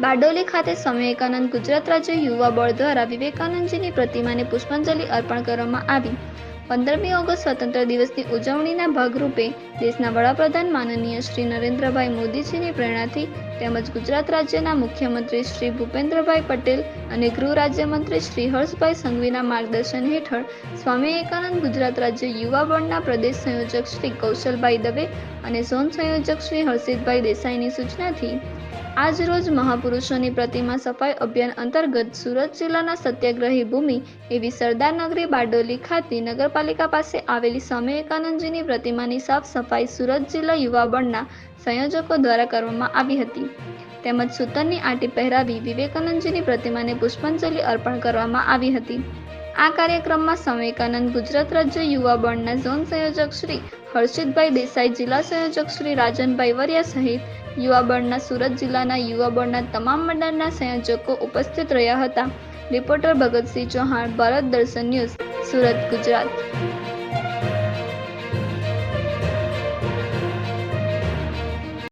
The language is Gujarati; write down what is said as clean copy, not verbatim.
બારડોલી ખાતે સ્વામી વિવેકાનંદ ગુજરાત રાજ્ય યુવા બળ દ્વારા વિવેકાનંદજીની પ્રતિમાને પુષ્પાંજલિ અર્પણ કરવામાં આવી। 15મી ઓગસ્ટ સ્વતંત્ર દિવસની ઉજવણીના ભાગરૂપે દેશના વડાપ્રધાન માનનીય શ્રી નરેન્દ્રભાઈ મોદીજીની પ્રેરણાથી તેમજ ગુજરાત રાજ્યના મુખ્યમંત્રી શ્રી ભૂપેન્દ્રભાઈ પટેલ અને ગૃહ રાજ્યમંત્રી શ્રી હર્ષભાઈ સંઘવીના માર્ગદર્શન હેઠળ સ્વામી વિવેકાનંદ ગુજરાત રાજ્ય યુવા બળના પ્રદેશ સંયોજક શ્રી કૌશલભાઈ દવે અને ઝોન સંયોજક શ્રી હર્ષિતભાઈ દેસાઈની સૂચનાથી આજ રોજ મહાપુરુષોની પ્રતિમા સફાઈ અભિયાન અંતર્ગત સુરત જિલ્લાના સત્યાગ્રહી ભૂમિ એવી સરદારનગરી બારડોલી ખાતે નગરપાલિકા પાસે આવેલી સ્વામી વિવેકાનંદજીની પ્રતિમાની સાફ સફાઈ સુરત જિલ્લા યુવા બળના સંયોજકો દ્વારા કરવામાં આવી હતી। તેમજ સૂતરની આંટી પહેરાવી વિવેકાનંદજીની પ્રતિમાને પુષ્પાંજલિ અર્પણ કરવામાં આવી હતી। આ કાર્યક્રમમાં સ્વામી વિવેકાનંદ ગુજરાત રાજ્ય યુવા બળના ઝોન સંયોજક શ્રી હર્ષિતભાઈ દેસાઈ, જિલ્લા સંયોજક શ્રી રાજનભાઈ વરિયા સહિત યુવા બળના સુરત જિલ્લાના યુવા બળના તમામ મંડળના સંયોજકો ઉપસ્થિત રહ્યા હતા। રિપોર્ટર ભગતસિંહ ચૌહાણ, ભારત દર્શન ન્યૂઝ, સુરત, ગુજરાત।